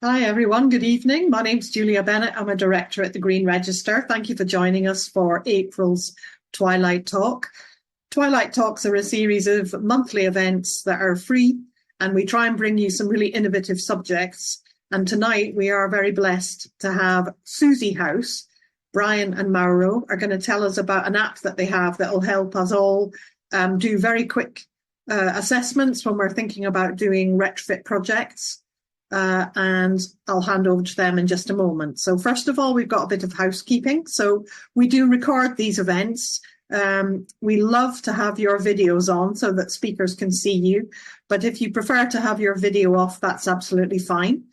Hi, everyone. Good evening. My name's Julia Bennett. I'm a director at the Green Register. Thank you for joining us for April's Twilight Talk. Twilight Talks are a series of monthly events that are free, and we try and bring you some really innovative subjects. And tonight we are very blessed to have SuSy.House. Brian and Mauro are going to tell us about an app that they have that will help us all do very quick assessments when we're thinking about doing retrofit projects. And I'll hand over to them in just a moment. So first of all, we've got a bit of housekeeping. So we do record these events. We love to have your videos on so that speakers can see you. But if you prefer to have your video off, that's absolutely fine.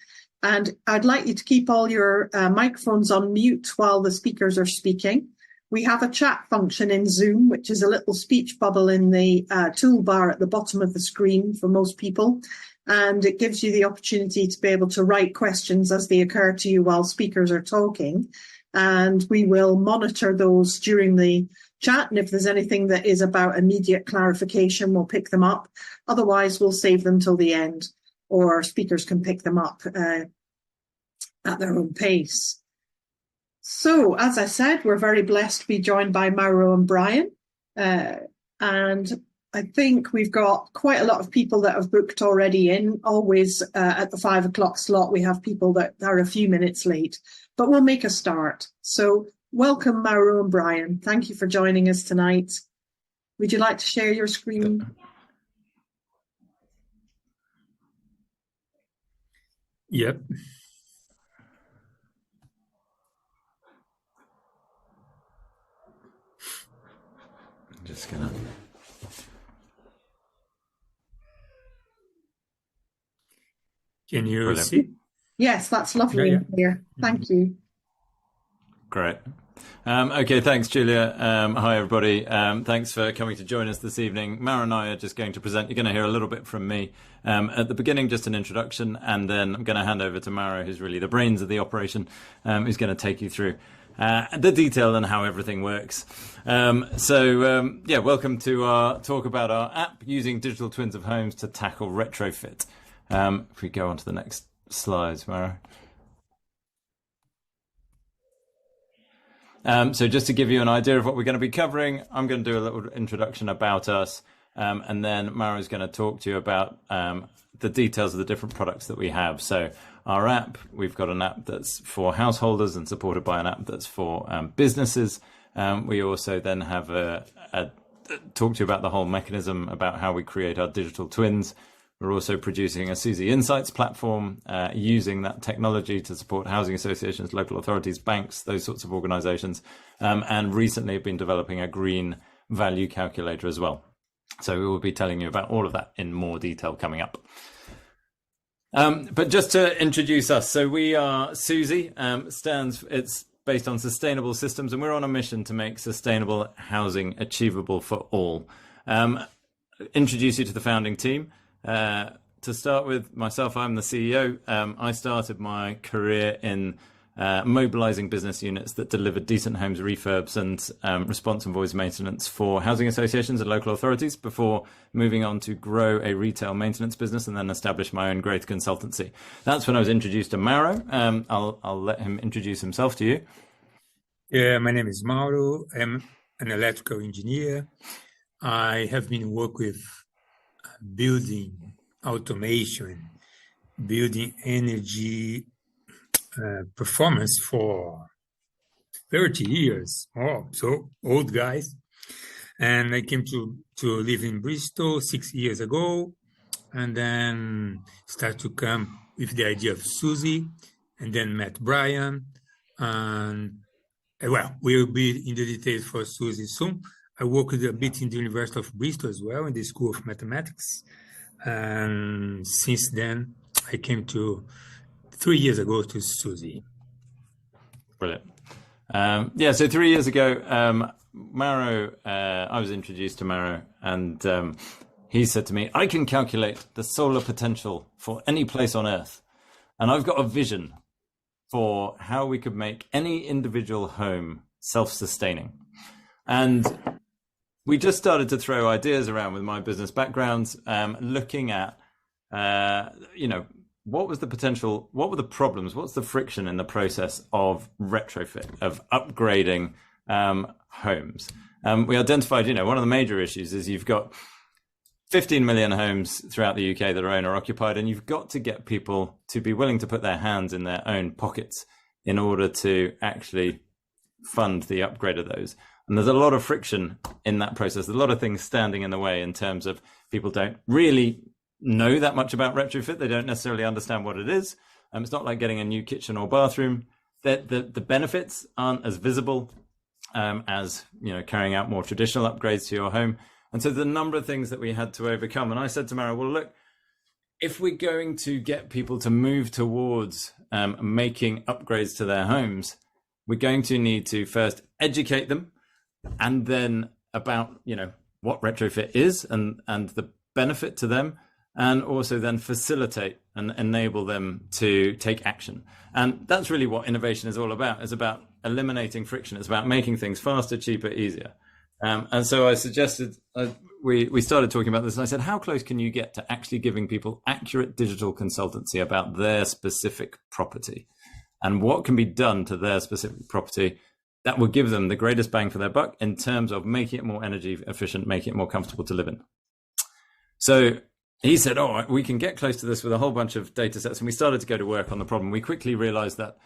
And I'd like you to keep all your microphones on mute while the speakers are speaking. We have a chat function in Zoom, which is a little speech bubble in the toolbar at the bottom of the screen for most people. And it gives you the opportunity to be able to write questions as they occur to you while speakers are talking. And we will monitor those during the chat. And if there's anything that is about immediate clarification, we'll pick them up. Otherwise, we'll save them till the end, or speakers can pick them up at their own pace. So, as I said, we're very blessed to be joined by Mauro and Brian. And I think we've got quite a lot of people that have booked already in. Always at the 5 o'clock slot, we have people that are a few minutes late, but we'll make a start. So welcome, Mauro and Brian. Thank you for joining us tonight. Would you like to share your screen? Yep. I'm just gonna... Can you see? Yes, that's lovely here. Thank you. Great. Okay, thanks, Julia. Hi, everybody. Thanks for coming to join us this evening. Mara and I are just going to present. You're going to hear a little bit from me at the beginning, just an introduction, and then I'm going to hand over to Mara, who's really the brains of the operation, who's going to take you through the detail and how everything works. Welcome to our talk about our app using digital twins of homes to tackle retrofit. If we go on to the next slides, Mara. So just to give you an idea of what we're going to be covering, I'm going to do a little introduction about us, and then Mara's going to talk to you about the details of the different products that we have. So our app, we've got an app that's for householders and supported by an app that's for businesses. We also then have talk to you about the whole mechanism about how we create our digital twins. We're also producing a SuSy Insights platform, using that technology to support housing associations, local authorities, banks, those sorts of organizations. And recently have been developing a green value calculator as well. So we will be telling you about all of that in more detail coming up. But just to introduce us, so we are SuSy, it's based on sustainable systems, and we're on a mission to make sustainable housing achievable for all. Introduce you to the founding team. To start with, myself, I'm the CEO. I started my career in mobilizing business units that delivered decent homes refurbs and response and voice maintenance for housing associations and local authorities before moving on to grow a retail maintenance business and then establish my own growth consultancy. That's when I was introduced to Mauro. I'll let him introduce himself to you. Yeah, my name is Mauro. I'm an electrical engineer. I have been working with building automation, building energy performance for 30 years. Oh, so old guys. And I came to live in Bristol 6 years ago, and then started to come with the idea of SuSy, and then met Brian. And well, we'll be in the details for SuSy soon. I worked a bit in the University of Bristol as well, in the School of Mathematics. And since then, I came 3 years ago to SuSy. Brilliant. So 3 years ago, Mauro, I was introduced to Mauro, and he said to me, I can calculate the solar potential for any place on Earth. And I've got a vision for how we could make any individual home self-sustaining. And we just started to throw ideas around with my business background, looking at, what was the potential, what were the problems, what's the friction in the process of retrofit, of upgrading homes? We identified, one of the major issues is you've got 15 million homes throughout the UK that are owner occupied, and you've got to get people to be willing to put their hands in their own pockets in order to actually fund the upgrade of those. And there's a lot of friction in that process. There's a lot of things standing in the way in terms of people don't really know that much about retrofit. They don't necessarily understand what it is. It's not like getting a new kitchen or bathroom. The benefits aren't as visible as carrying out more traditional upgrades to your home. And so the number of things that we had to overcome. And I said to Mara, well, look, if we're going to get people to move towards making upgrades to their homes, we're going to need to first educate them, and then about what retrofit is and the benefit to them, and also then facilitate and enable them to take action. And that's really what innovation is all about. It's about eliminating friction. It's about making things faster, cheaper, easier. And so I suggested, we started talking about this, and I said, how close can you get to actually giving people accurate digital consultancy about their specific property and what can be done to their specific property that will give them the greatest bang for their buck in terms of making it more energy efficient, making it more comfortable to live in? So he said, we can get close to this with a whole bunch of data sets. And we started to go to work on the problem. We quickly realized that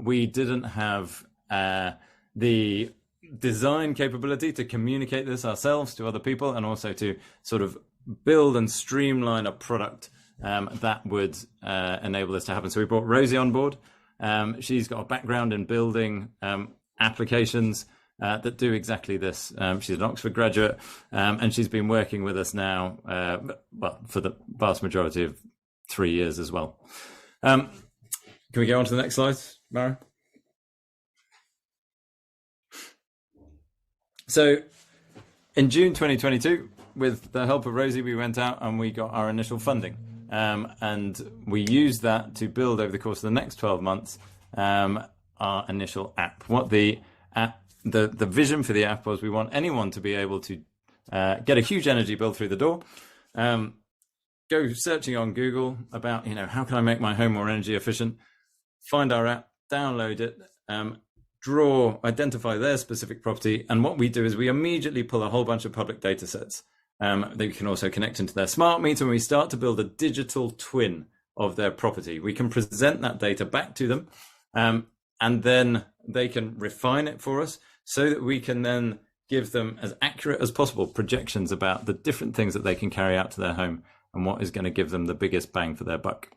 we didn't have the design capability to communicate this ourselves to other people, and also to sort of build and streamline a product that would enable this to happen. So we brought Rosie on board. She's got a background in building applications that do exactly this. She's an Oxford graduate, and she's been working with us now, for the vast majority of 3 years as well. Can we go on to the next slide, Mara? So in June 2022, with the help of Rosie, we went out and we got our initial funding. And we used that to build over the course of the next 12 months our initial app. What the vision for the app was, we want anyone to be able to get a huge energy bill through the door, go searching on Google about, how can I make my home more energy efficient, find our app, download it, identify their specific property. And what we do is we immediately pull a whole bunch of public data sets that we can also connect into their smart meter, and we start to build a digital twin of their property. We can present that data back to them, and then they can refine it for us so that we can then give them as accurate as possible projections about the different things that they can carry out to their home and what is going to give them the biggest bang for their buck.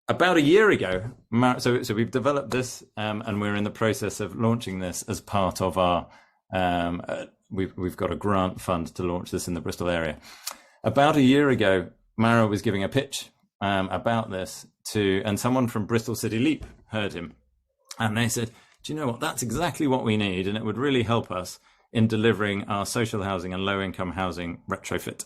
About a year ago, so we've developed this, and we're in the process of launching this as part of our, we've got a grant fund to launch this in the Bristol area. About a year ago, Mara was giving a pitch about this and someone from Bristol City Leap heard him. And they said, do you know what, that's exactly what we need, and it would really help us in delivering our social housing and low-income housing retrofit.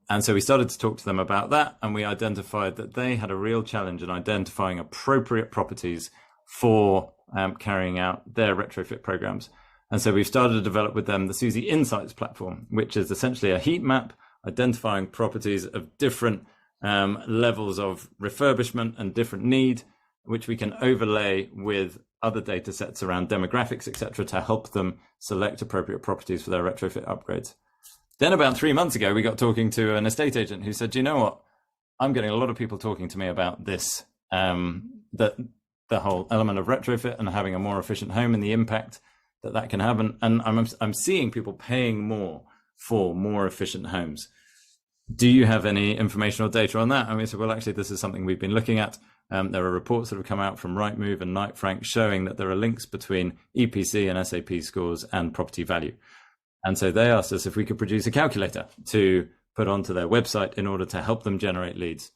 And so we started to talk to them about that, and we identified that they had a real challenge in identifying appropriate properties for carrying out their retrofit programs. And so we've started to develop with them the SuSy Insights platform, which is essentially a heat map identifying properties of different levels of refurbishment and different need, which we can overlay with other data sets around demographics, etc., to help them select appropriate properties for their retrofit upgrades. Then about 3 months ago, we got talking to an estate agent who said, do you know what? I'm getting a lot of people talking to me about this, the whole element of retrofit and having a more efficient home and the impact that can have. And I'm seeing people paying more for more efficient homes. Do you have any information or data on that? And we said, well, actually, this is something we've been looking at. There are reports that have come out from Rightmove and Knight Frank showing that there are links between EPC and SAP scores and property value. And so they asked us if we could produce a calculator to put onto their website in order to help them generate leads.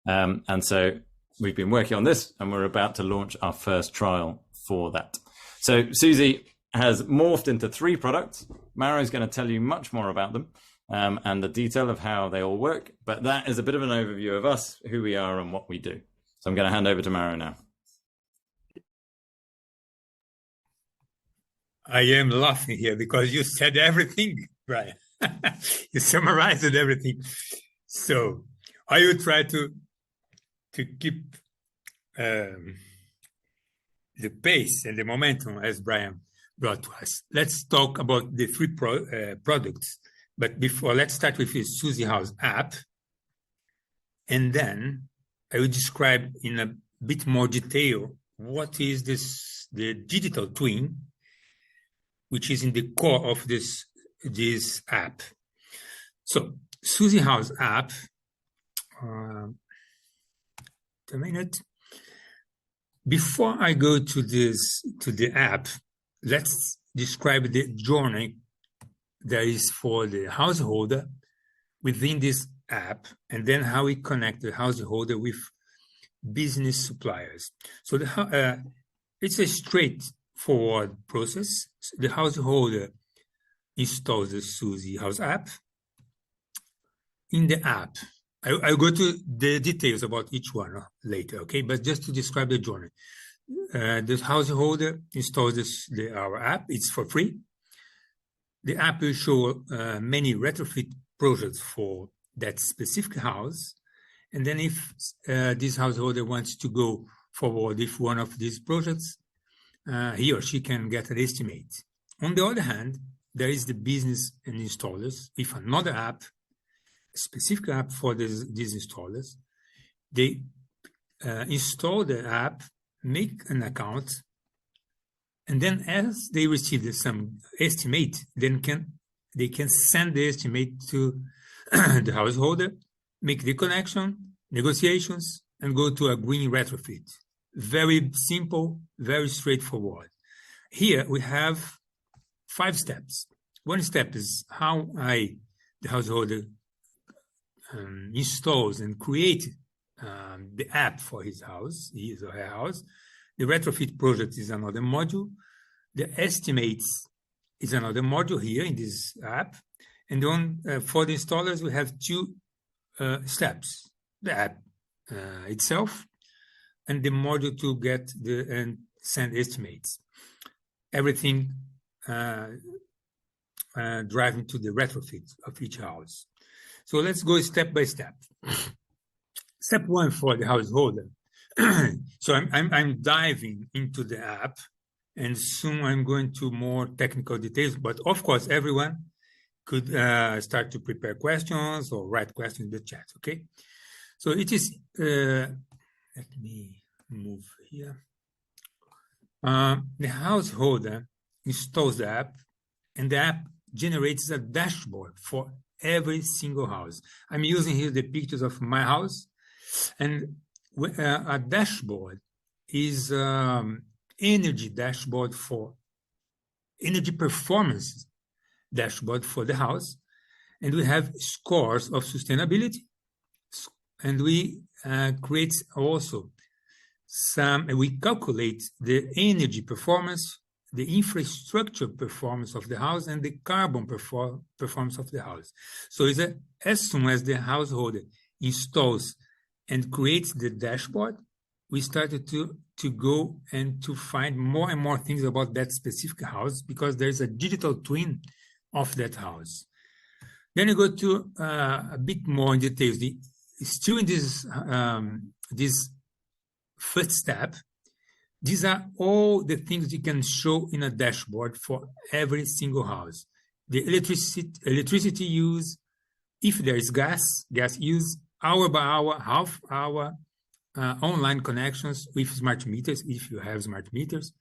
And so we've been working on this, and we're about to launch our first trial for that. So SuSy has morphed into 3 products. Mara is going to tell you much more about them and the detail of how they all work. But that is a bit of an overview of us, who we are and what we do. So I'm going to hand over to Mara now. I am laughing here because you said everything, Brian. You summarized everything. So I will try to to keep the pace and the momentum as Brian brought to us, let's talk about the three products. But before, let's start with the SuSy.House app. And then I will describe in a bit more detail what is the digital twin, which is in the core of this app. So SuSy.House app, a minute. Before I go to the app, let's describe the journey there is for the householder within this app, and then how we connect the householder with business suppliers. So it's a straightforward process. The householder installs the SuSy.House app. In the app, I'll go to the details about each one later, okay? But just to describe the journey. The householder installs our app. It's for free. The app will show many retrofit projects for that specific house. And then if this householder wants to go forward with one of these projects, he or she can get an estimate. On the other hand, there is the business and installers with another app, a specific app for these installers. They install the app, make an account, and then as they receive some estimate, then they can send the estimate to the householder, make the connection, negotiations, and go to a green retrofit. Very simple, very straightforward. Here we have 5 steps. One step is how the householder installs and creates the app for his or her house. The retrofit project is another module. The estimates is another module here in this app. And then for the installers, we have 2 steps: the app itself and the module to get and send estimates. Everything driving to the retrofit of each house. So let's go step by step. Step 1 for the householder. So I'm diving into the app, and soon I'm going to more technical details. But of course, everyone could start to prepare questions or write questions in the chat. Okay. So it is. Let me move here. The householder installs the app, and the app generates a dashboard for every single house. I'm using here the pictures of my house, and a dashboard is energy dashboard for energy performance dashboard for the house, and we have scores of sustainability, and we create also we calculate the energy performance, the infrastructure performance of the house, and the carbon performance of the house. So as soon as the householder installs and creates the dashboard, we started to go and to find more and more things about that specific house, because there's a digital twin of that house. Then you go to a bit more in details. Still in this first step, these are all the things you can show in a dashboard for every single house. The electricity use, if there is gas use, hour by hour, half hour, online connections with smart meters, if you have smart meters,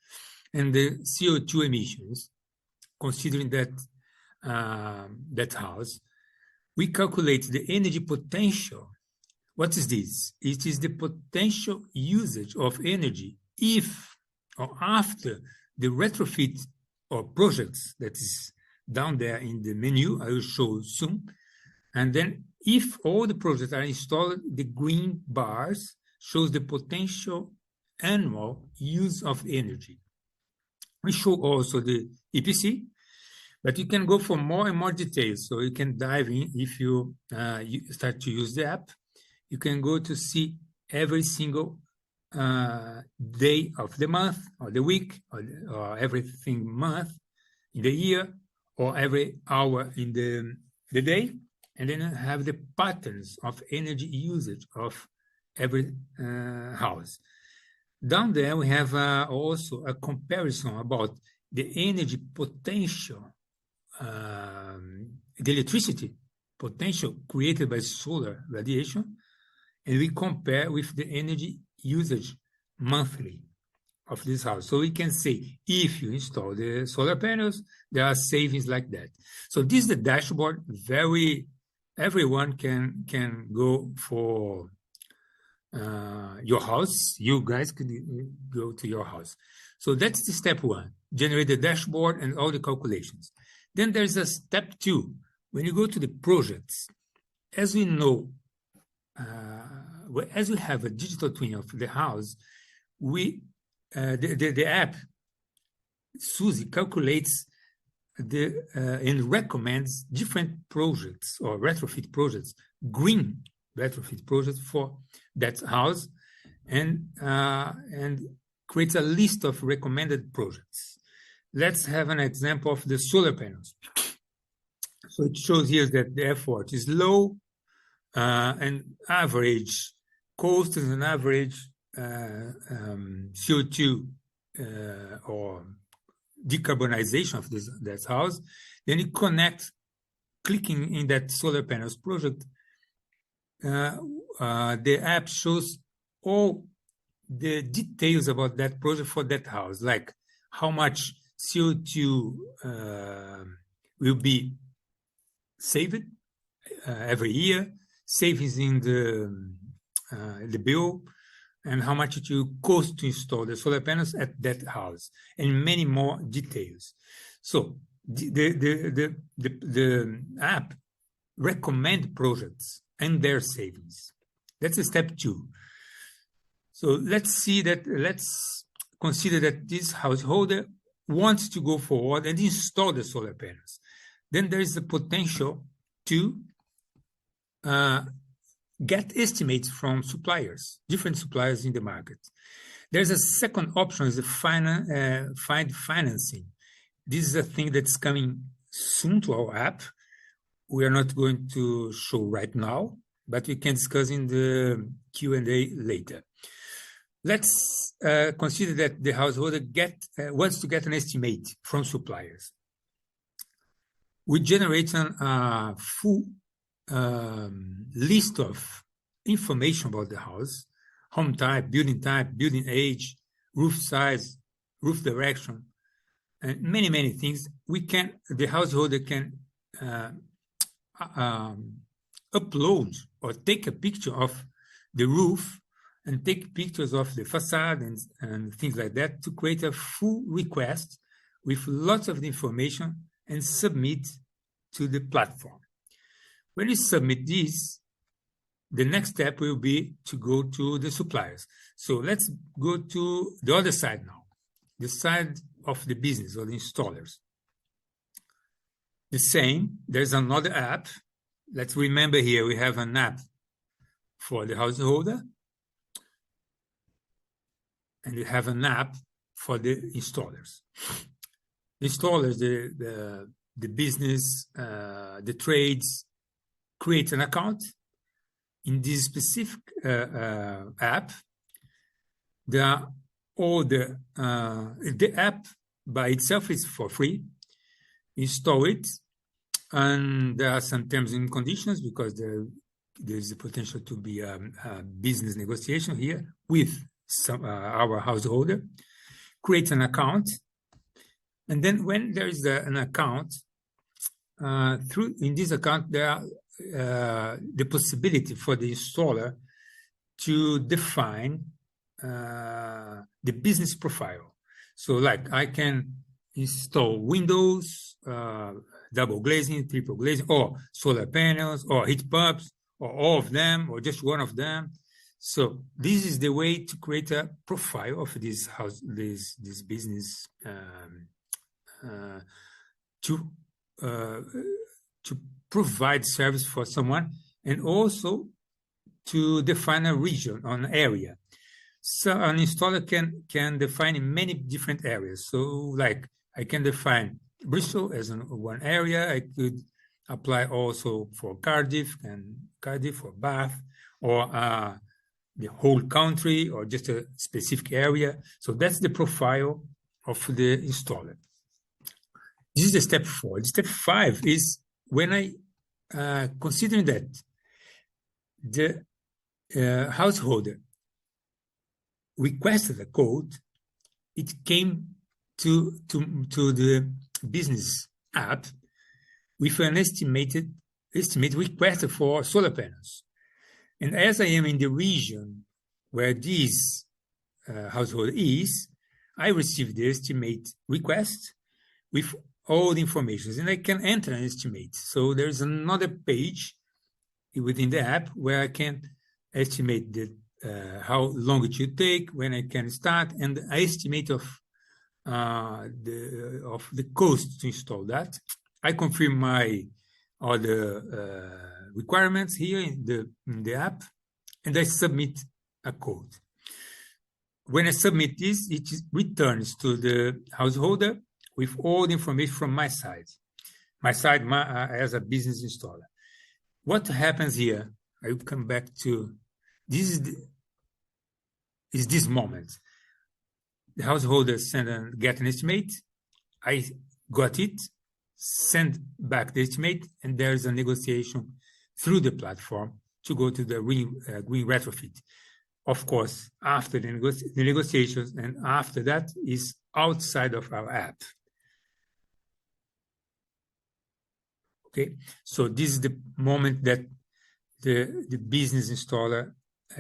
and the CO2 emissions, considering that house. We calculate the energy potential. What is this? It is the potential usage of energy if or after the retrofit or projects that is down there in the menu. I will show soon. And then if all the projects are installed, the green bars shows the potential annual use of energy. We show also the EPC, but you can go for more and more details. So you can dive in if you start to use the app. You can go to see every single day of the month or the week or everything month in the year or every hour in the day. And then have the patterns of energy usage of every house. Down there, we have also a comparison about the energy potential, the electricity potential created by solar radiation, and we compare with the energy usage monthly of this house. So we can say, if you install the solar panels, there are savings like that. So this is the dashboard. Everyone can go for your house. You guys could go to your house. So that's the step one, generate the dashboard and all the calculations. Then there's a step two. When you go to the projects, as we know, as we have a digital twin of the house, the app SuSy calculates and recommends different projects or retrofit projects, green retrofit projects for that house, and creates a list of recommended projects. Let's have an example of the solar panels. So it shows here that the effort is low, and average cost is an average CO2 or decarbonization of that house. Then you connect, clicking in that solar panels project, the app shows all the details about that project for that house, like how much CO2 will be saved every year, savings in the bill, and how much it will cost to install the solar panels at that house, and many more details. So the app recommend projects and their savings. That's step two. So let's consider that this householder wants to go forward and install the solar panels. Then there is the potential to get estimates from suppliers, different suppliers in the market. There's a second option, is the find financing. This is a thing that's coming soon to our app. We are not going to show right now, but we can discuss in the Q&A later. Let's consider that the householder wants to get an estimate from suppliers. We generate a full list of information about the house: home type, building age, roof size, roof direction, and many, many things. The householder can upload or take a picture of the roof and take pictures of the facade and things like that to create a full request with lots of information and submit to the platform. When you submit this, the next step will be to go to the suppliers. So let's go to the other side now, the side of the business or the installers. The same, there's another app. Let's remember here, we have an app for the householder, and we have an app for the installers. The installers, the business, the trades, create an account. In this specific app, there are all the app by itself is for free. Install it, and there are some terms and conditions because there's the potential to be a business negotiation here with our householder. Create an account, and then when there is an account, in this account there are the possibility for the installer to define the business profile. So like I can install windows, double glazing, triple glazing, or solar panels, or heat pumps, or all of them, or just one of them. So this is the way to create a profile of this house, this business, to provide service for someone, and also to define a region, an area. So an installer can define in many different areas. So like I can define Bristol as one area. I could apply also for Cardiff or Bath, or the whole country or just a specific area. So that's the profile of the installer. This is the step 4. The step 5 is when I considering that the householder requested a code, it came to the business app with an estimate request for solar panels. And as I am in the region where this household is, I received the estimate request with all the information, and I can enter an estimate. So there's another page within the app where I can estimate how long it should take, when I can start, and the estimate of the cost to install that. I confirm my other requirements here in the app, and I submit a code. When I submit this, it returns to the householder with all the information from my side as a business installer. What happens here? I will come back to this. Is this moment? The householder get an estimate. I got it, send back the estimate, and there is a negotiation through the platform to go to the green retrofit. Of course, after the negotiations, and after that is outside of our app. Okay, so this is the moment that the business installer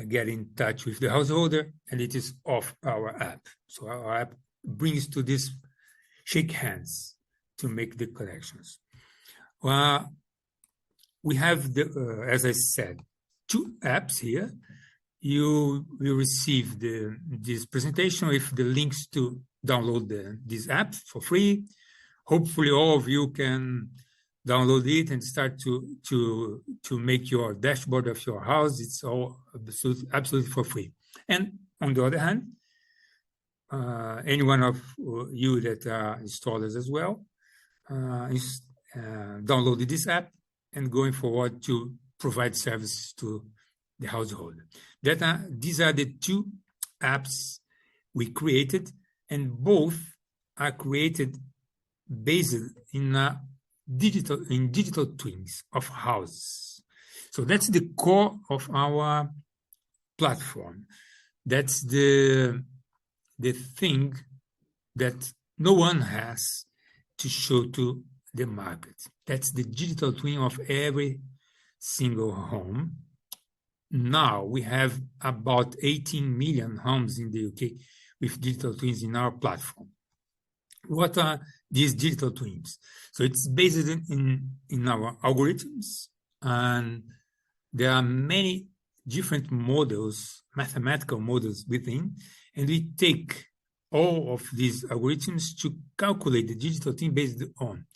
get in touch with the householder, and it is off our app. So our app brings to this shake hands to make the connections. We have, as I said, 2 apps here. You will receive this presentation with the links to download this app for free. Hopefully all of you can download it and start to make your dashboard of your house. It's all absolutely for free. And on the other hand, any one of you that are installers as well, download this app and going forward to provide services to the household. These are the 2 apps we created, and both are created based in digital twins of houses. So that's the core of our platform. That's the thing that no one has to show to the market. That's the digital twin of every single home. Now we have about 18 million homes in the UK with digital twins in our platform. What are these digital twins? So it's based in our algorithms, and there are many different models, mathematical models within, and we take all of these algorithms to calculate the digital twin based on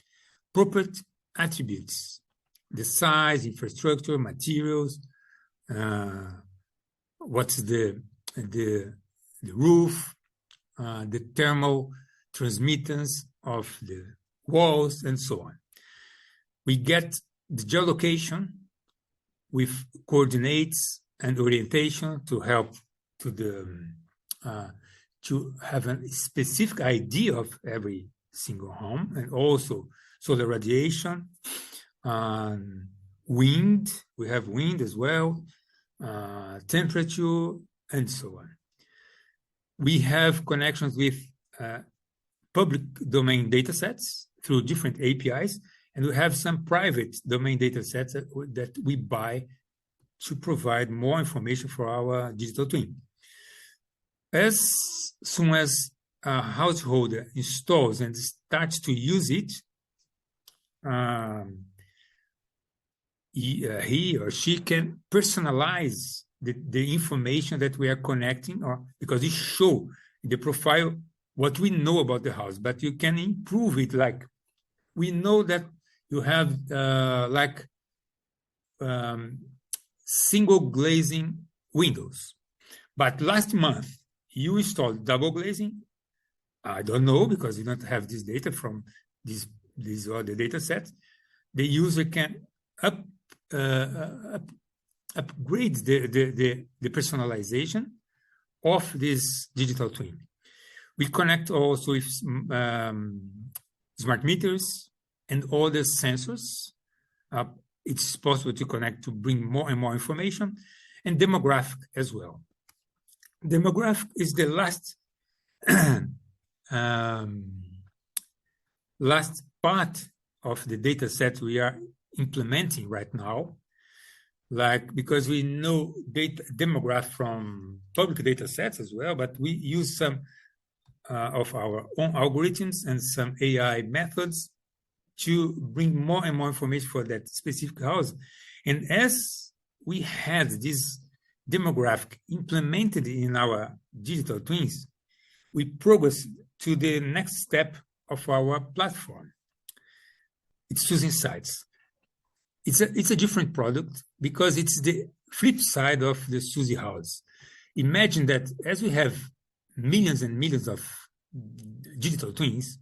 property attributes, the size, infrastructure, materials, what's the roof, the thermal transmittance of the walls, and so on. We get the geolocation with coordinates and orientation to help to have a specific idea of every single home, and also solar radiation, wind. We have wind as well, temperature, and so on. We have connections with public domain datasets through different APIs, and we have some private domain datasets that we buy to provide more information for our digital twin. As soon as a householder installs and starts to use it, he or she can personalize the information that we are connecting, or because it shows in the profile what we know about the house, but you can improve it. Like, we know that you have single glazing windows, but last month you installed double glazing. I don't know, because you don't have this data from these other data sets. The user can upgrade the personalization of this digital twin. We connect also with smart meters and other sensors. It's possible to connect to bring more and more information, and demographic as well. Demographic is the last last part of the data set we are implementing right now, because we know demographic from public data sets as well, but we use some of our own algorithms and some AI methods to bring more and more information for that specific house. And as we had this demographic implemented in our digital twins, we progress to the next step of our platform. It's SuSy Insights. It's a different product because it's the flip side of the SuSy.House. Imagine that as we have millions and millions of digital twins,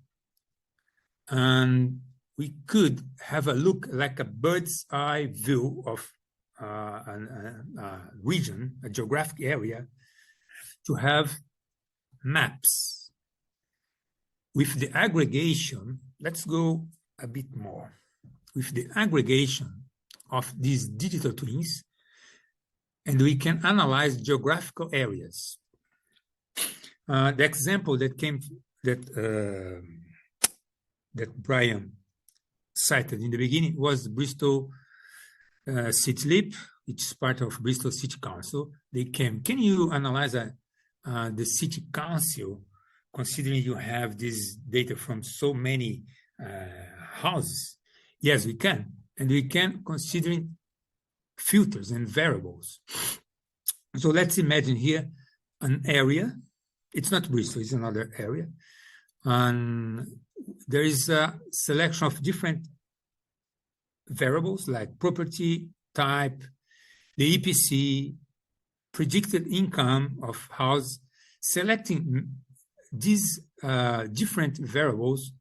and we could have a look like a bird's eye view of a region, a geographic area, to have maps. With the aggregation, let's go a bit more. With the aggregation of these digital twins, and we can analyze geographical areas. The example that Brian cited in the beginning was Bristol City Leap, which is part of Bristol City Council. They came. Can you analyze the City Council, considering you have this data from so many houses? Yes, we can. And we can considering filters and variables. So let's imagine here an area. It's not Bristol, it's another area. And there is a selection of different variables like property, type, the EPC, predicted income of house. Selecting these different variables,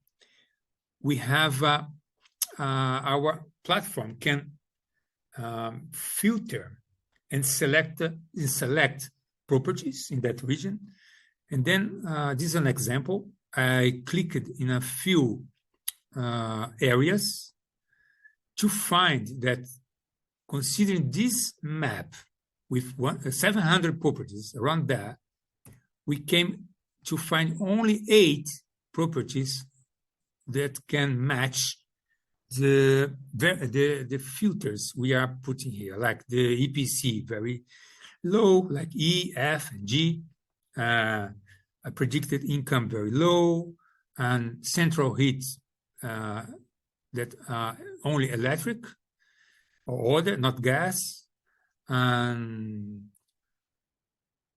we have our platform can filter and select properties in that region. And then this is an example. I clicked in a few areas to find that, considering this map with 700 properties around that, we came to find only 8 properties that can match the filters we are putting here, like the EPC very low, like E, F, and G, a predicted income very low, and central heat that are only electric or other, not gas, and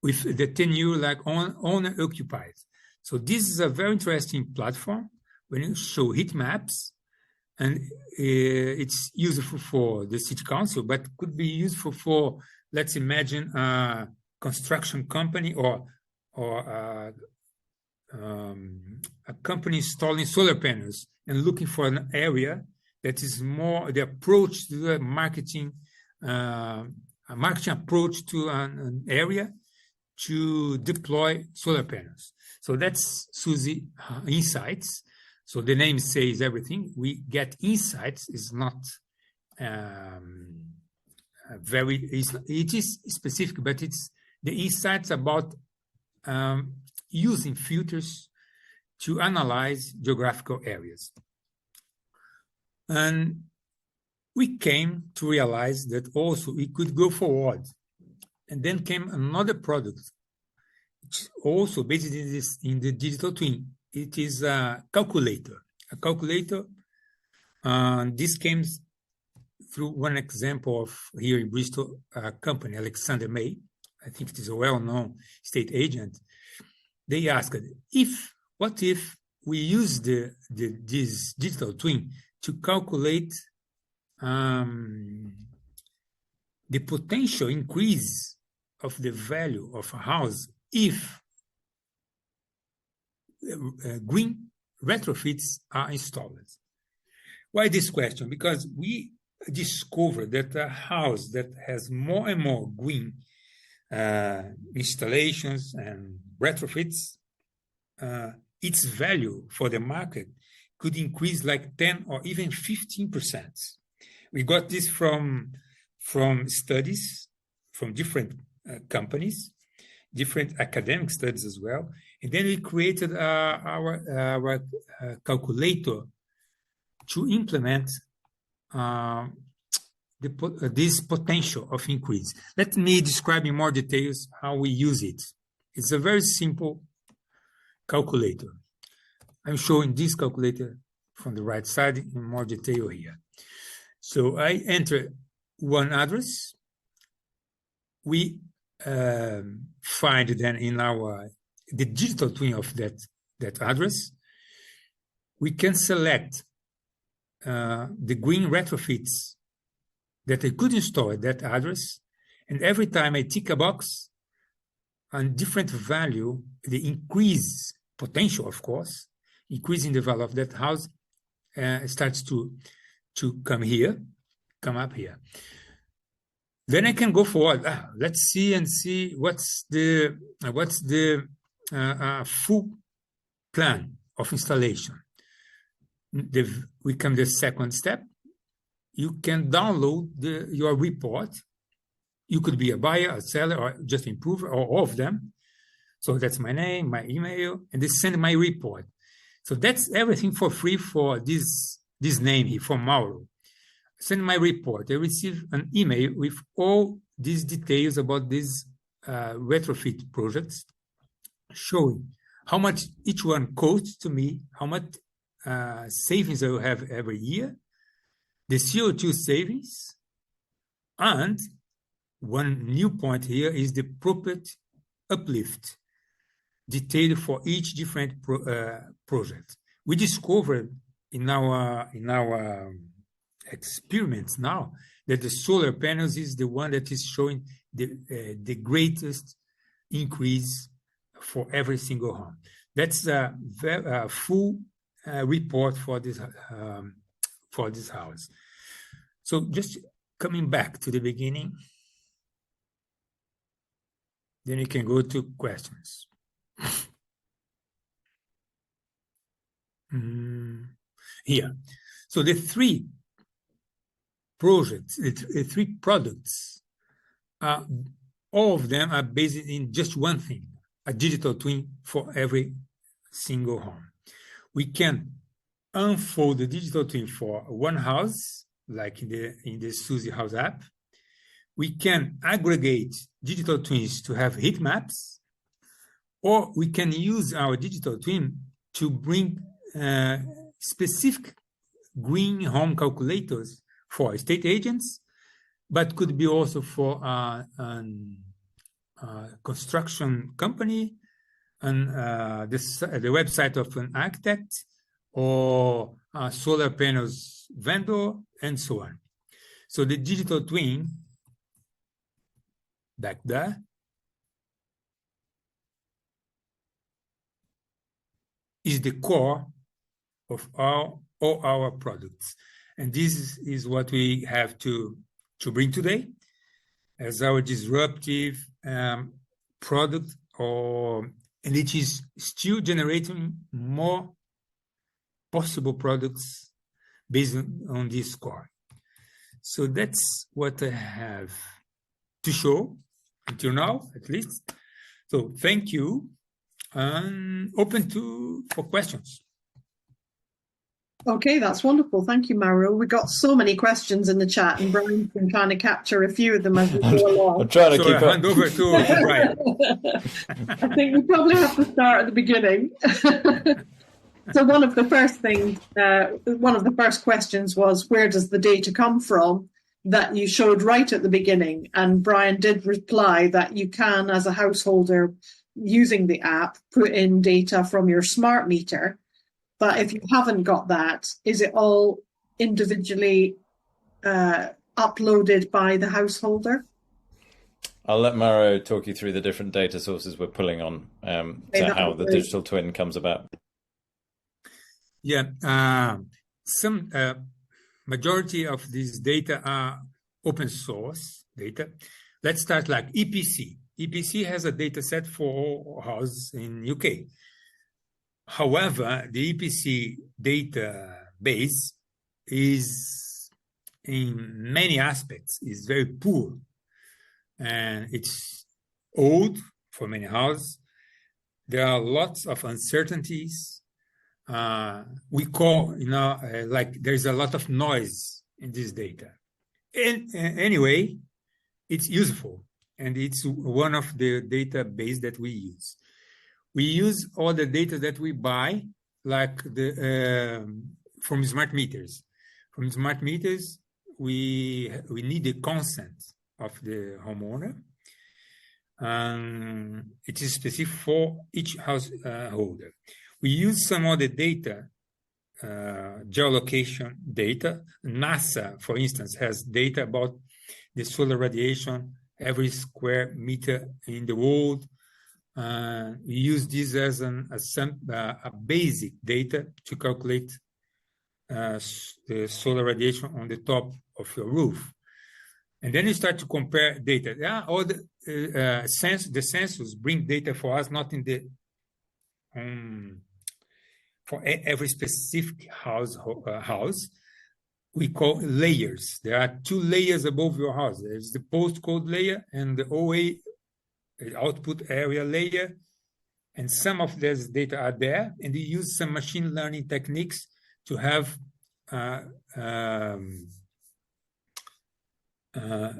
with the tenure like owner occupied. So this is a very interesting platform when you show heat maps, and it's useful for the city council, but could be useful for, let's imagine, a construction company or a company installing solar panels and looking for an area that is more the approach to the marketing, a marketing approach to an area to deploy solar panels. So that's SuSy Insights. So the name says everything. We get insights. Is not it is specific, but it's the insights about using filters to analyze geographical areas. And we came to realize that also we could go forward. And then came another product, which also based in the digital twin. It is a calculator. This came through one example of here in Bristol, a company, Alexander May. I think it is a well-known state agent. They asked, what if we use this digital twin to calculate the potential increase of the value of a house if green retrofits are installed? Why this question? Because we discovered that a house that has more and more green installations and retrofits, its value for the market could increase like 10 or even 15%. We got this from studies from different companies, different academic studies as well. And then we created our calculator to implement this potential of increase. Let me describe in more details how we use it. It's a very simple calculator. I'm showing this calculator from the right side in more detail here. So I enter one address. We find then in the digital twin of that address. We can select the green retrofits that I could install at that address. And every time I tick a box on different value, the increase potential, of course, increasing the value of that house starts to come up here. Then I can go forward. Let's see what's the full plan of installation. We come to the second step. You can download your report. You could be a buyer, a seller, or just improver, or all of them. So that's my name, my email, and they send my report. So that's everything for free for this name here, for Mauro. Send my report. I receive an email with all these details about these retrofit projects, showing how much each one costs to me, how much savings I will have every year, the CO2 savings, and one new point here is the property uplift, detailed for each different project. We discovered in our experiments now that the solar panels is the one that is showing the greatest increase for every single home. That's a full report for this house. So just coming back to the beginning, then you can go to questions. Here. So the three projects, the three products, all of them are based in just one thing, a digital twin for every single home. We can unfold the digital twin for one house, like in the SuSy.House app. We can aggregate digital twins to have heat maps, or we can use our digital twin to bring specific green home calculators for estate agents, but could be also for a construction company, and the website of an architect, or a solar panels vendor, and so on. So the digital twin, back there, is the core of all our products. And this is what we have to bring today as our disruptive product, and it is still generating more possible products based on this core. So that's what I have to show until now, at least. So thank you, and open for questions. Okay, that's wonderful. Thank you, Mauro. We got so many questions in the chat, and Brian's been trying to capture a few of them as we go along. I'm trying to keep up. Hand over to Brian. I think we probably have to start at the beginning. So one of the first questions was, where does the data come from, that you showed right at the beginning? And Brian did reply that you can, as a householder using the app, put in data from your smart meter. But if you haven't got that, is it all individually uploaded by the householder? I'll let Mauro talk you through the different data sources we're pulling on to how the digital twin comes about. Yeah, majority of these data are open source data. Let's start like EPC. EPC has a data set for all houses in UK. However, the EPC database is, in many aspects, is very poor, and it's old for many houses. There are lots of uncertainties. We call, like there's a lot of noise in this data. And anyway, it's useful, and it's one of the database that we use. We use all the data that we buy, like from smart meters. From smart meters, we need the consent of the homeowner. It is specific for each householder. We use some of the data, geolocation data. NASA, for instance, has data about the solar radiation every square meter in the world. We use this as a basic data to calculate the solar radiation on the top of your roof. And then you start to compare data. Yeah, all the sensors bring data for us, not in the for every specific house. We call layers. There are 2 layers above your house. There's the postcode layer and the OA, output area layer. And some of this data are there, and we use some machine learning techniques to have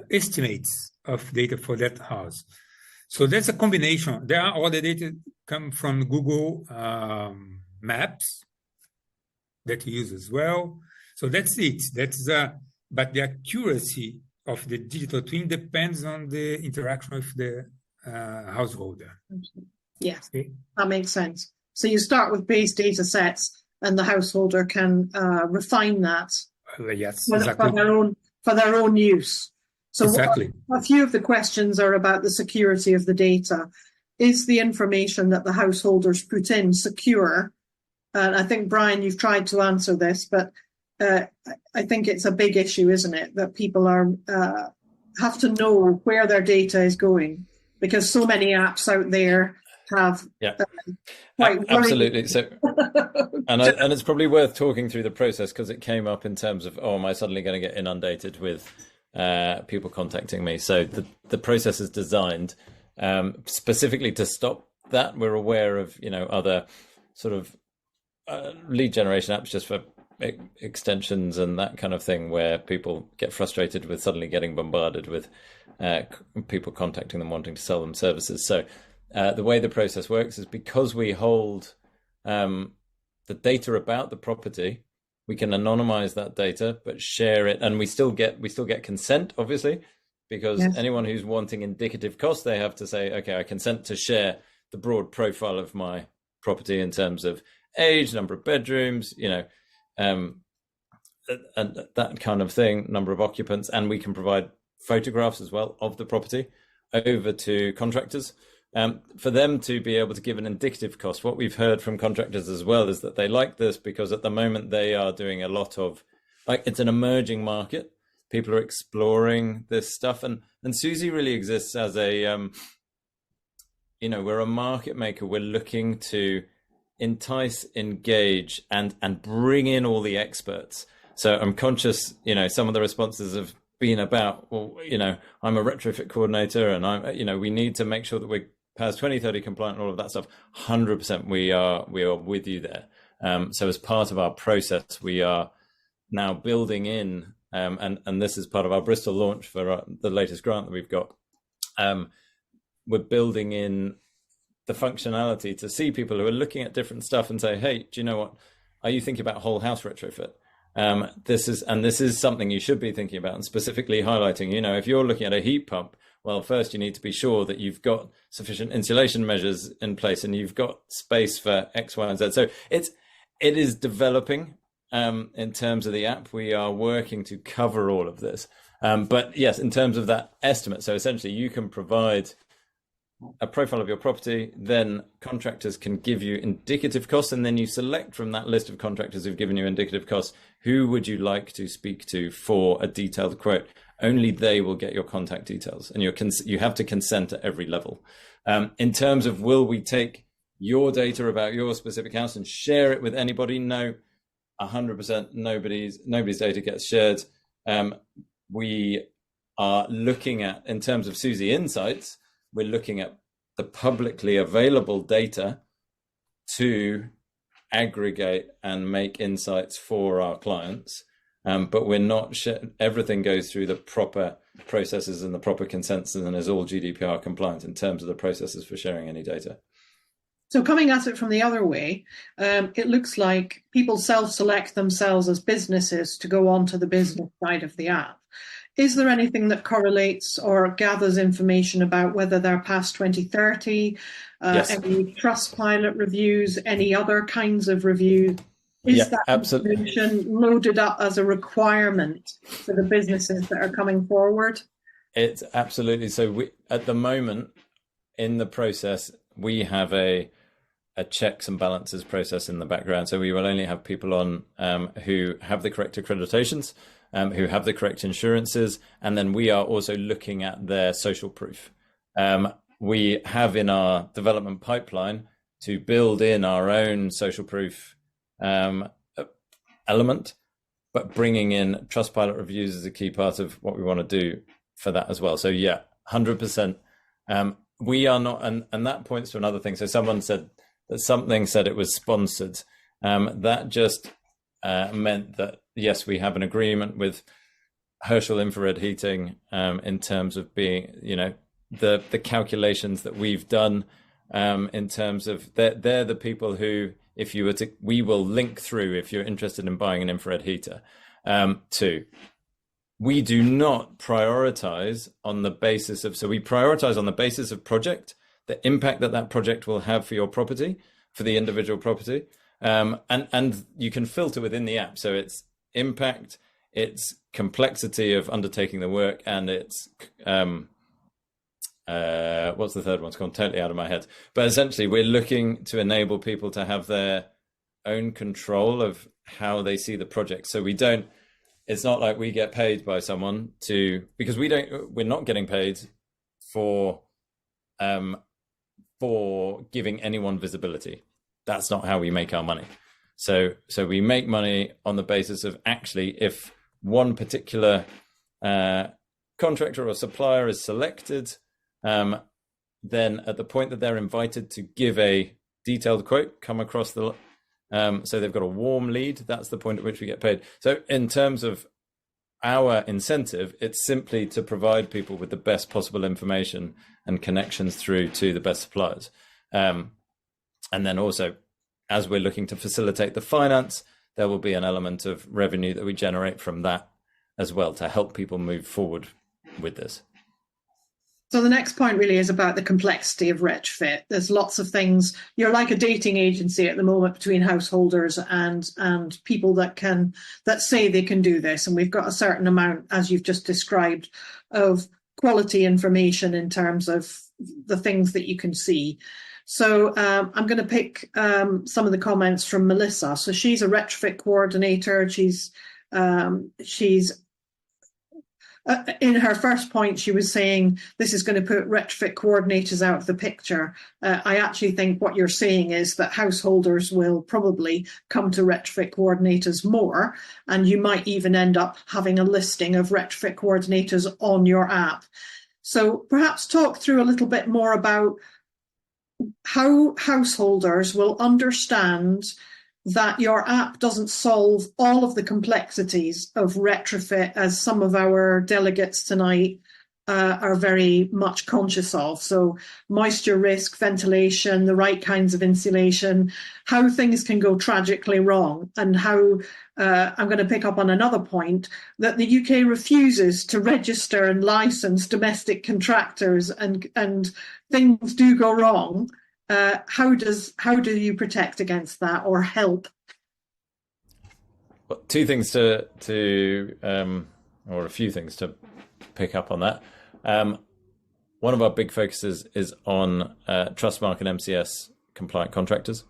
estimates of data for that house. So that's a combination. There are all the data come from Google Maps that we use as well. So that's it. But the accuracy of the digital twin depends on the interaction with the householder. Yes, okay. That makes sense. So you start with base data sets, and the householder can refine that Yes, for, exactly. for their own use. So exactly. A few of the questions are about the security of the data. Is the information that the householders put in secure? And I think, Brian, you've tried to answer this, but I think it's a big issue, isn't it? That people have to know where their data is going, because so many apps out there have absolutely. So, and it's probably worth talking through the process, because it came up in terms of, am I suddenly going to get inundated with people contacting me? So the process is designed specifically to stop that. We're aware of other sort of lead generation apps just for extensions and that kind of thing, where people get frustrated with suddenly getting bombarded with people contacting them wanting to sell them services. So the way the process works is, because we hold the data about the property, we can anonymize that data but share it, and we still get consent, obviously, because anyone who's wanting indicative costs, they have to say, okay, I consent to share the broad profile of my property in terms of age, number of bedrooms, and that kind of thing, number of occupants, and we can provide photographs as well of the property over to contractors for them to be able to give an indicative cost. What we've heard from contractors as well is that they like this, because at the moment they are doing a lot of, it's an emerging market. People are exploring this stuff, and SuSy really exists as a we're a market maker. We're looking to entice, engage, and bring in all the experts. So I'm conscious, some of the responses have been about, I'm a retrofit coordinator, and we need to make sure that we're PAS 2030 compliant and all of that stuff. 100% we are with you there. So as part of our process, we are now building in, and this is part of our Bristol launch for the latest grant that we've got. We're building in the functionality to see people who are looking at different stuff and say, hey, do you know what? Are you thinking about whole house retrofit? This is something you should be thinking about, and specifically highlighting, if you're looking at a heat pump, well, first you need to be sure that you've got sufficient insulation measures in place and you've got space for X, Y, and Z. So it is developing in terms of the app. We are working to cover all of this. But yes, in terms of that estimate, so essentially you can provide a profile of your property, then contractors can give you indicative costs, and then you select from that list of contractors who've given you indicative costs, who would you like to speak to for a detailed quote. Only they will get your contact details, and you have to consent at every level. In terms of, will we take your data about your specific house and share it with anybody? No, 100% nobody's data gets shared. We are looking at, in terms of SuSy Insights, we're looking at the publicly available data to aggregate and make insights for our clients. But we're not, everything goes through the proper processes and the proper consents, and is all GDPR compliant in terms of the processes for sharing any data. So coming at it from the other way, it looks like people self-select themselves as businesses to go onto the business side of the app. Is there anything that correlates or gathers information about whether they're past 2030, Yes. any Trustpilot reviews, any other kinds of reviews? Is that information loaded up as a requirement for the businesses that are coming forward? It's absolutely. So we, at the moment in the process, we have a checks and balances process in the background. So we will only have people on who have the correct accreditations, who have the correct insurances, and then we are also looking at their social proof. We have in our development pipeline to build in our own social proof element, but bringing in Trustpilot reviews is a key part of what we want to do for that as well. So yeah, 100%. We are not, and that points to another thing. So someone said that something said it was sponsored. That just meant that, yes, we have an agreement with Herschel Infrared Heating in terms of being, the calculations that we've done in terms of they're the people who, if you were to, we will link through if you're interested in buying an infrared heater to. We do not prioritize on the basis of, so we prioritize on the basis of project, the impact that project will have for your property, for the individual property. And you can filter within the app. So it's impact, it's complexity of undertaking the work, and it's, what's the third one? It's gone totally out of my head. But essentially, we're looking to enable people to have their own control of how they see the project. So we don't, it's not like we get paid by someone to, because we're not getting paid for giving anyone visibility. That's not how we make our money. So we make money on the basis of, actually, if one particular contractor or supplier is selected, then at the point that they're invited to give a detailed quote, come across the, so they've got a warm lead, that's the point at which we get paid. So in terms of our incentive, it's simply to provide people with the best possible information and connections through to the best suppliers. And then also, as we're looking to facilitate the finance, there will be an element of revenue that we generate from that as well to help people move forward with this. So the next point really is about the complexity of retrofit. There's lots of things. You're like a dating agency at the moment between householders and people that say they can do this. And we've got a certain amount, as you've just described, of quality information in terms of the things that you can see. So I'm going to pick some of the comments from Melissa. So she's a retrofit coordinator. She's in her first point, she was saying this is going to put retrofit coordinators out of the picture. I actually think what you're saying is that householders will probably come to retrofit coordinators more, and you might even end up having a listing of retrofit coordinators on your app. So perhaps talk through a little bit more about how householders will understand that your app doesn't solve all of the complexities of retrofit, as some of our delegates tonight are very much conscious of. So moisture risk, ventilation, the right kinds of insulation, how things can go tragically wrong, and how I'm going to pick up on another point, that the UK refuses to register and license domestic contractors, and things do go wrong. How do you protect against that or help? Well, two things or a few things to pick up on that. one of our big focuses is on Trustmark and MCS compliant contractors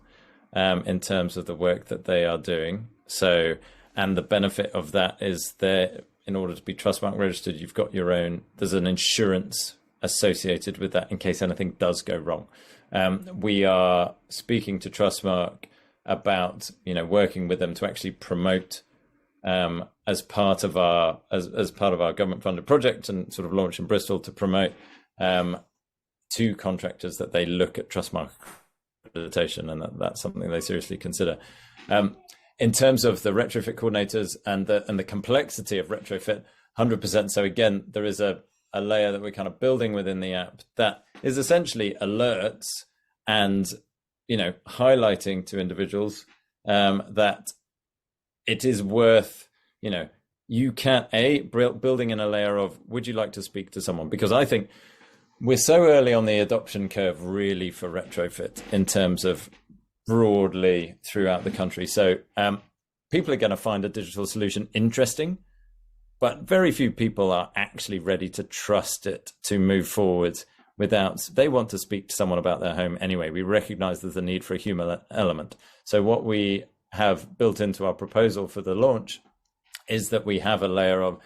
in terms of the work that they are doing. So, and the benefit of that is that in order to be Trustmark registered, you've got your own, there's an insurance associated with that in case anything does go wrong. We are speaking to Trustmark about, working with them to actually promote as part of our government funded project and sort of launch in Bristol to promote to contractors that they look at Trustmark accreditation, and that's something they seriously consider. In terms of the retrofit coordinators and the complexity of retrofit, 100%. So again, there is a layer that we're kind of building within the app that is essentially alerts and highlighting to individuals that it is worth, you can building in a layer of, would you like to speak to someone? Because I think we're so early on the adoption curve really for retrofit in terms of broadly throughout the country. So people are going to find a digital solution interesting, but very few people are actually ready to trust it to move forward they want to speak to someone about their home anyway. We recognize there's a need for a human element. So what we have built into our proposal for the launch is that we have a layer of,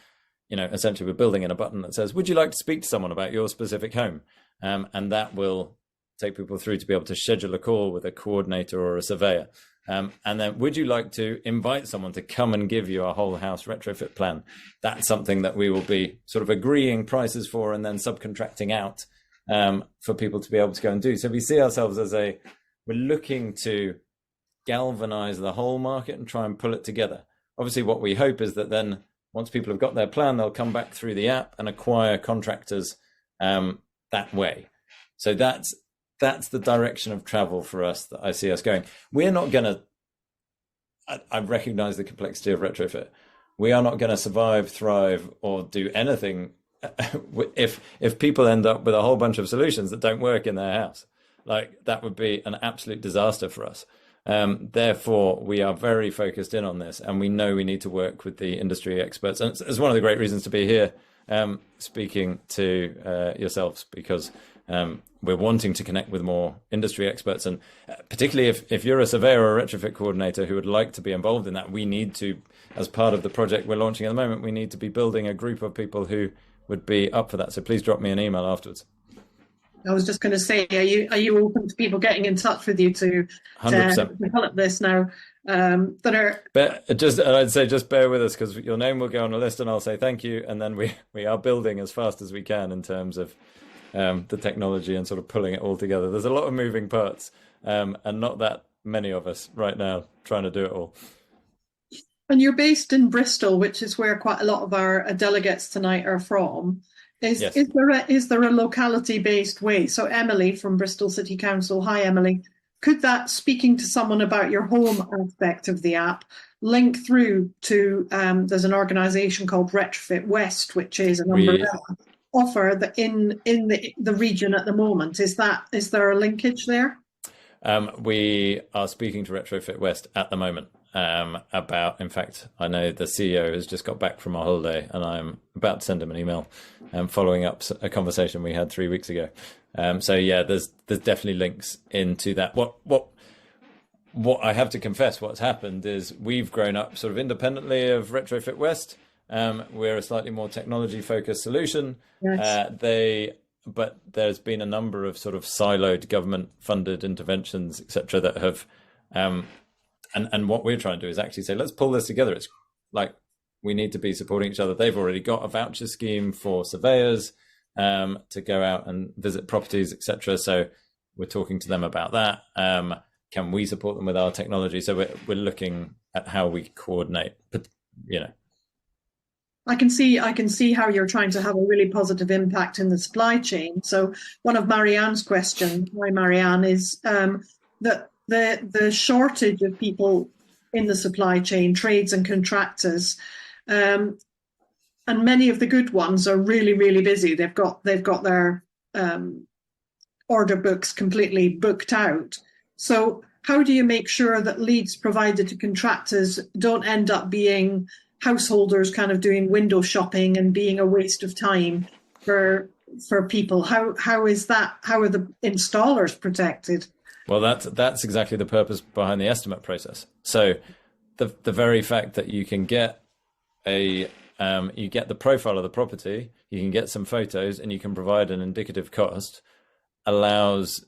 essentially we're building in a button that says, would you like to speak to someone about your specific home? And that will take people through to be able to schedule a call with a coordinator or a surveyor. And then would you like to invite someone to come and give you a whole house retrofit plan? That's something that we will be sort of agreeing prices for and then subcontracting out for people to be able to go and do. So we see ourselves as we're looking to galvanize the whole market and try and pull it together. Obviously, what we hope is that then once people have got their plan, they'll come back through the app and acquire contractors that way. So that's the direction of travel for us that I see us going. We're not going to, I recognize the complexity of retrofit. We are not going to survive, thrive, or do anything if people end up with a whole bunch of solutions that don't work in their house. Like, that would be an absolute disaster for us. Therefore, we are very focused in on this, and we know we need to work with the industry experts. And it's one of the great reasons to be here speaking to yourselves, because we're wanting to connect with more industry experts. And particularly if you're a surveyor or a retrofit coordinator who would like to be involved in that, we need to, as part of the project we're launching at the moment, we need to be building a group of people who would be up for that. So please drop me an email afterwards. I was just going to say, are you open to people getting in touch with you to 100%. develop this now? That are I'd say just bear with us, because your name will go on a list, and I'll say thank you, and then we are building as fast as we can in terms of the technology and sort of pulling it all together. There's a lot of moving parts, and not that many of us right now trying to do it all. And you're based in Bristol, which is where quite a lot of our delegates tonight are from. Is there a locality-based way? So Emily from Bristol City Council, hi Emily, could that, speaking to someone about your home aspect of the app, link through to, there's an organisation called Retrofit West, which is an umbrella offer that in the region at the moment. Is there a linkage there? We are speaking to Retrofit West at the moment. In fact, I know the CEO has just got back from a holiday, and I'm about to send him an email following up a conversation we had 3 weeks ago. So yeah, there's definitely links into that. What I have to confess, what's happened is we've grown up sort of independently of Retrofit West. We're a slightly more technology focused solution. Yes. But there's been a number of sort of siloed government funded interventions, etc., that have and what we're trying to do is actually say, let's pull this together. It's like we need to be supporting each other. They've already got a voucher scheme for surveyors to go out and visit properties, etc. So we're talking to them about that. Can we support them with our technology? So we're looking at how we coordinate, I can see how you're trying to have a really positive impact in the supply chain. So one of Marianne's questions, hi Marianne, is that the shortage of people in the supply chain, trades and contractors, and many of the good ones are really, really busy. They've got their order books completely booked out. So how do you make sure that leads provided to contractors don't end up being householders kind of doing window shopping and being a waste of time for for people? How is that? How are the installers protected? Well, that's exactly the purpose behind the estimate process. So the very fact that you can get you get the profile of the property, you can get some photos, and you can provide an indicative cost, allows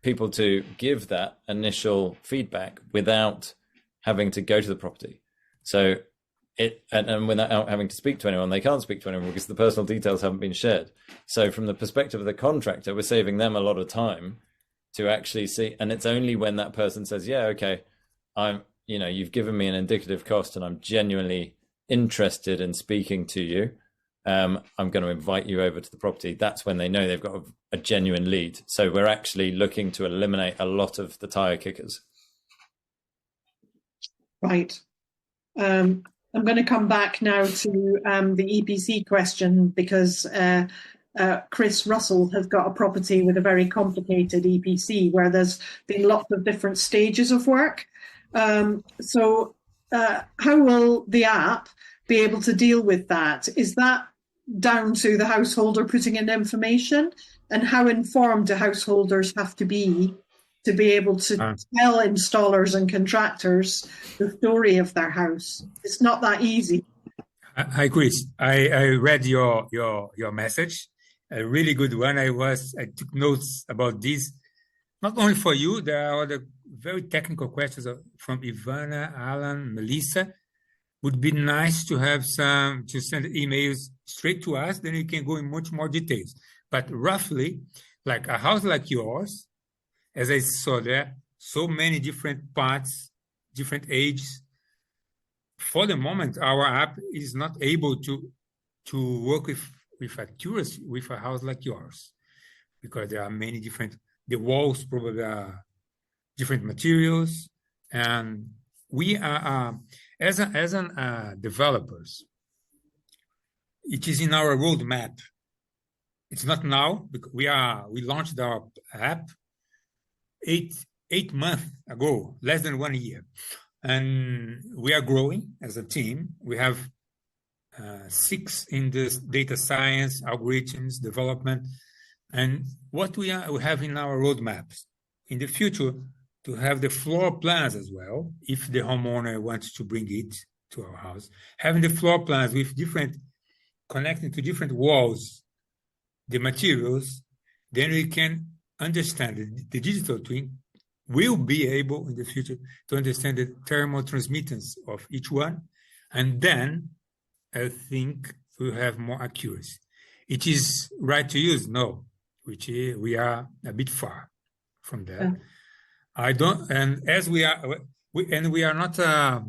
people to give that initial feedback without having to go to the property. So and without having to speak to anyone, they can't speak to anyone because the personal details haven't been shared. So from the perspective of the contractor, we're saving them a lot of time to actually see. And it's only when that person says, yeah, okay, you've given me an indicative cost and I'm genuinely interested in speaking to you. I'm going to invite you over to the property. That's when they know they've got a genuine lead. So we're actually looking to eliminate a lot of the tire kickers. Right. I'm going to come back now to the EPC question because Chris Russell has got a property with a very complicated EPC where there's been lots of different stages of work. So how will the app be able to deal with that? Is that down to the householder putting in information? And how informed do householders have to be able to tell installers and contractors the story of their house? It's not that easy. Hi, Chris. I read your message, a really good one. I took notes about this. Not only for you, there are other very technical questions from Ivana, Alan, Melissa. Would be nice to have to send emails straight to us, then we can go in much more details. But roughly, like a house like yours, as I saw there, so many different parts, different ages. For the moment, our app is not able to work with accuracy with a house like yours, because there are many different. The walls probably are different materials, and we are as developers. It is in our roadmap. It's not now because we launched our app eight months ago, less than 1 year, and we are growing as a team. We have 6 in this data science, algorithms, development, and what we have in our roadmaps in the future to have the floor plans as well, if the homeowner wants to bring it to our house, having the floor plans with connecting to different walls, the materials, then we can understand the digital twin will be able in the future to understand the thermal transmittance of each one. And then I think we'll have more accuracy. It is right to use? No, we are a bit far from that. Yeah. We are not a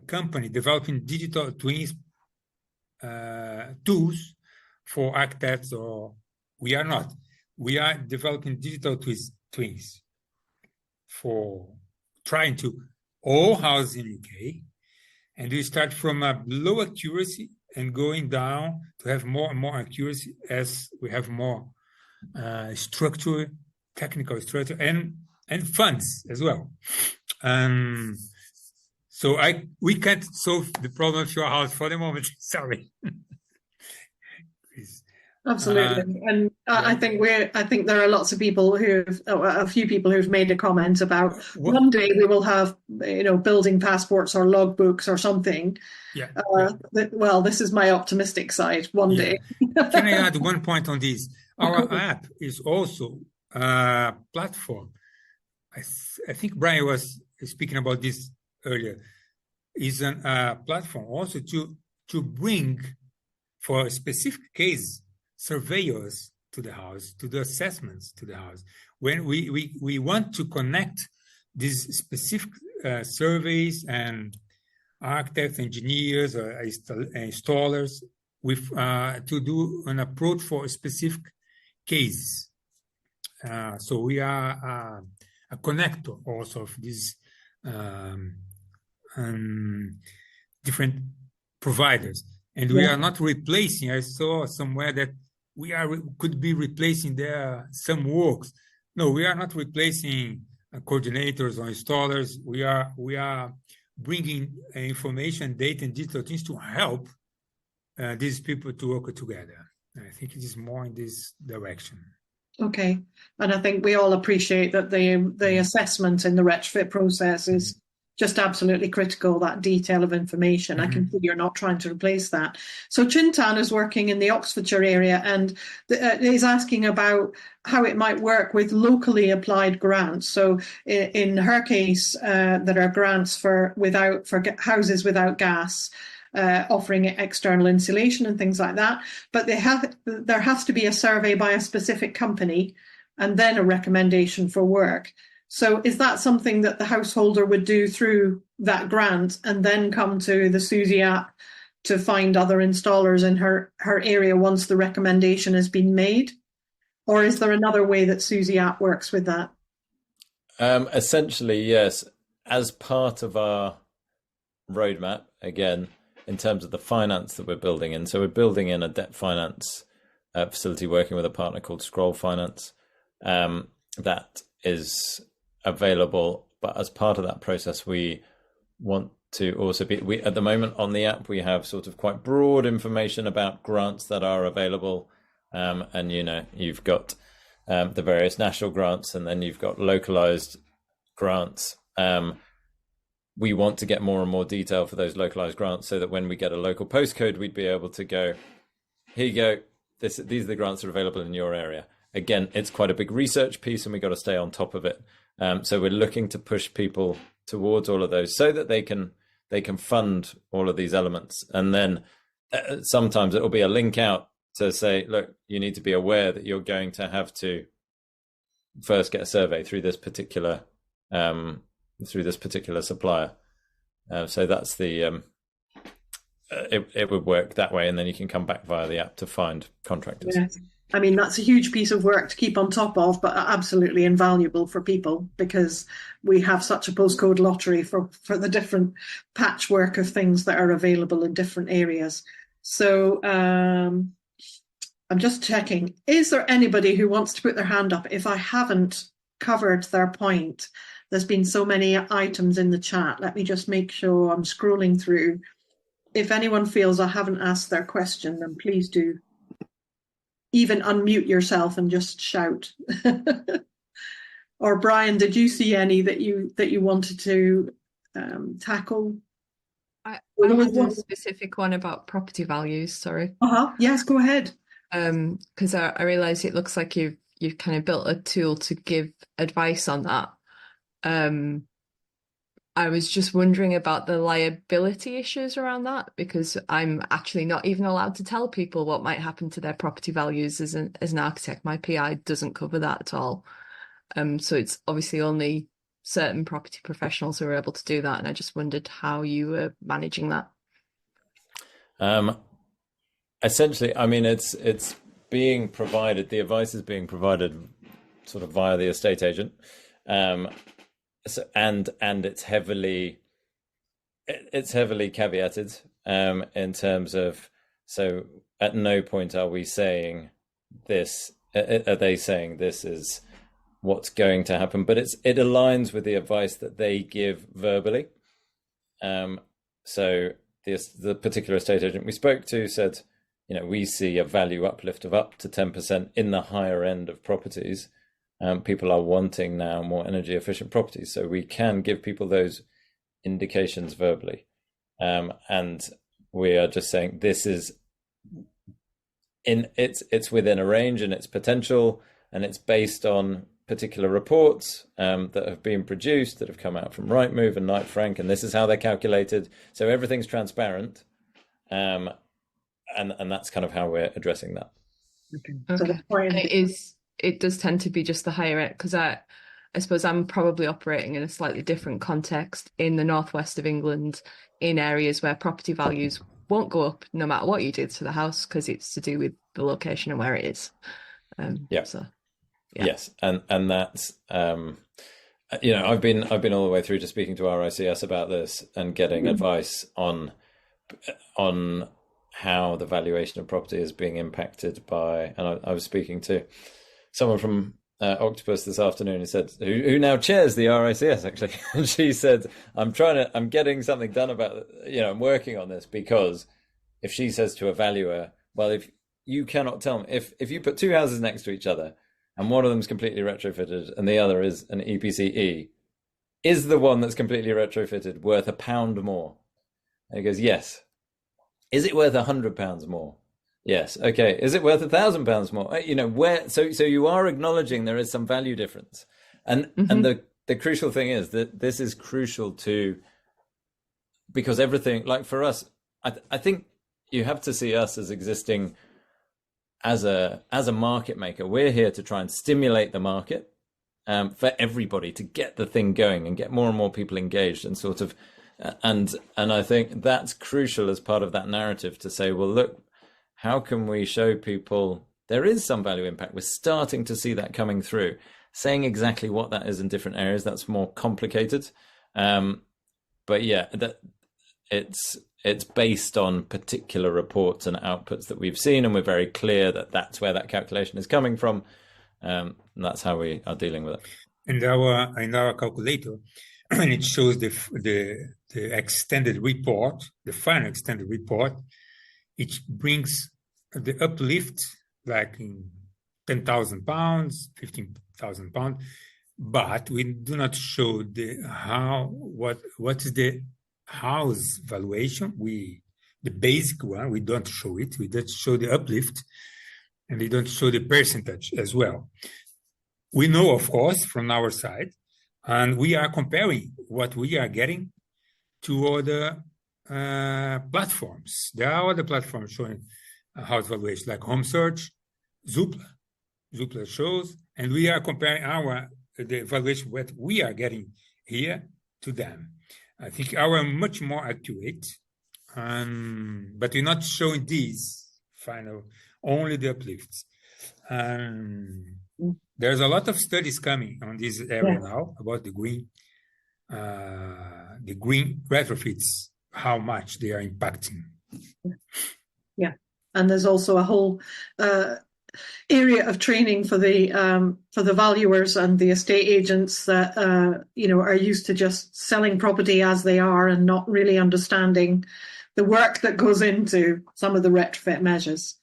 company developing digital twins tools for architects, or we are not. We are developing digital twins for trying to all houses in UK, and we start from a low accuracy and going down to have more and more accuracy as we have more technical structure, and funds as well. So we can't solve the problem of your house for the moment. Sorry. Absolutely, and I think there are lots of people a few people who've made a comment about one day we will have building passports or logbooks or something. Well, this is my optimistic side. One day. Can I add one point on this? Our app is also a platform. I think Brian was speaking about this earlier. Is a platform also to bring for a specific case surveyors to the house, to the assessments to the house. When we want to connect these specific surveys and architects, engineers, or installers with to do an approach for a specific case. So we are a connector also of these different providers. And we are not replacing. I saw somewhere that could be replacing some works. No, we are not replacing coordinators or installers. We are bringing information, data, and digital things to help these people to work together. And I think it is more in this direction. Okay. And I think we all appreciate that the assessment in the retrofit process is just absolutely critical, that detail of information. I can see you're not trying to replace that. So Chintan is working in the Oxfordshire area and is asking about how it might work with locally applied grants. So in her case, there are grants for houses without gas, offering external insulation and things like that. But there has to be a survey by a specific company and then a recommendation for work. So is that something that the householder would do through that grant and then come to the SuSy app to find other installers in her area once the recommendation has been made? Or is there another way that SuSy app works with that? Essentially, yes. As part of our roadmap, again, in terms of the finance that we're building in. So we're building in a debt finance facility working with a partner called Scroll Finance that is available. But as part of that process, we want to also at the moment on the app, we have sort of quite broad information about grants that are available. And, you've got the various national grants and then you've got localized grants. We want to get more and more detail for those localized grants so that when we get a local postcode, we'd be able to go, here you go, these are the grants that are available in your area. Again, it's quite a big research piece and we've got to stay on top of it. So we're looking to push people towards all of those so that they can fund all of these elements. And then sometimes it will be a link out to say, look, you need to be aware that you're going to have to first get a survey through this particular supplier. So that's the it would work that way, and then you can come back via the app to find contractors. Yes. I mean, that's a huge piece of work to keep on top of, but absolutely invaluable for people because we have such a postcode lottery for the different patchwork of things that are available in different areas. So I'm just checking. Is there anybody who wants to put their hand up if I haven't covered their point? There's been so many items in the chat. Let me just make sure I'm scrolling through. If anyone feels I haven't asked their question, then please do. Even unmute yourself and just shout. Or Brian, did you see any that you wanted to tackle? I had a specific one about property values. Sorry. Yes, go ahead. Because I realise it looks like you've kind of built a tool to give advice on that. I was just wondering about the liability issues around that, because I'm actually not even allowed to tell people what might happen to their property values as an architect. My PI doesn't cover that at all. So it's obviously only certain property professionals who are able to do that. And I just wondered how you were managing that. Essentially, I mean, it's being provided, the advice is being provided sort of via the estate agent. So, and it's heavily caveated in terms of, so at no point are we saying this, are they saying this is what's going to happen, but it aligns with the advice that they give verbally. So the particular estate agent we spoke to said, we see a value uplift of up to 10% in the higher end of properties. People are wanting now more energy efficient properties, so we can give people those indications verbally. And we are just saying this is it's within a range and its potential, and it's based on particular reports that have been produced, that have come out from Rightmove and Knight Frank, and this is how they're calculated. So everything's transparent, and that's kind of how we're addressing that. Okay. It does tend to be just the higher end, because I suppose I'm probably operating in a slightly different context in the northwest of England, in areas where property values won't go up no matter what you do to the house, because it's to do with the location and where it is. So, yeah. Yes, and that's I've been all the way through to speaking to RICS about this and getting advice on how the valuation of property is being impacted by, and I was speaking to someone from Octopus this afternoon who said, who now chairs the RICS actually, and she said, I'm getting something done about, I'm working on this, because if she says to a valuer, well, you cannot tell me if you put two houses next to each other and one of them is completely retrofitted and the other is an EPC-E, is the one that's completely retrofitted worth £1 more? And he goes, yes. Is it worth £100 more? Yes. Okay. Is it worth £1,000 more? You know, where, so you are acknowledging there is some value difference. And the crucial thing is that this is crucial to, because everything, like for us, I think you have to see us as existing as a market maker. We're here to try and stimulate the market for everybody to get the thing going and get more and more people engaged and sort of, and I think that's crucial as part of that narrative to say, well, look, how can we show people there is some value impact? We're starting to see that coming through. Saying exactly what that is in different areas, that's more complicated. But yeah, that it's based on particular reports and outputs that we've seen, and we're very clear that that's where that calculation is coming from. And that's how we are dealing with it. In our calculator, and it shows the extended report, the final extended report, it brings the uplift like in £10,000, £15,000, but we do not show what is the house valuation. The basic one, we don't show it. We just show the uplift, and we don't show the percentage as well. We know, of course, from our side, and we are comparing what we are getting to other platforms. There are other platforms showing house valuation, like Home Search, Zoopla shows, and we are comparing the valuation what we are getting here to them. I think our much more accurate, but we're not showing these final, only the uplifts. There's a lot of studies coming on this area now about the green retrofits, how much they are impacting. Yeah, and there's also a whole area of training for the valuers and the estate agents that are used to just selling property as they are and not really understanding the work that goes into some of the retrofit measures.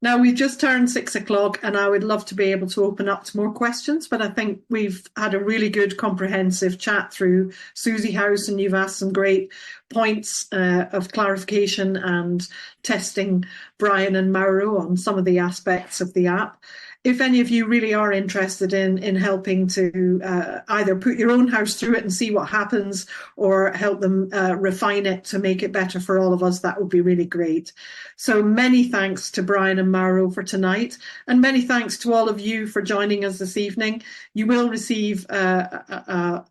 Now, we've just turned 6 o'clock and I would love to be able to open up to more questions, but I think we've had a really good comprehensive chat through SuSy.House, and you've asked some great points of clarification and testing Brian and Mauro on some of the aspects of the app. If any of you really are interested in helping to either put your own house through it and see what happens, or help them refine it to make it better for all of us, that would be really great. So many thanks to Brian and Mauro for tonight, and many thanks to all of you for joining us this evening. You will receive a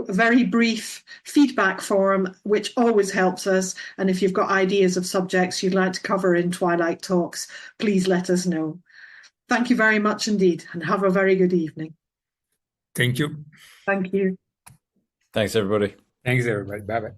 very brief feedback form, which always helps us. And if you've got ideas of subjects you'd like to cover in Twilight Talks, please let us know. Thank you very much indeed, and have a very good evening. Thank you. Thank you. Thanks, everybody. Thanks, everybody. Bye-bye.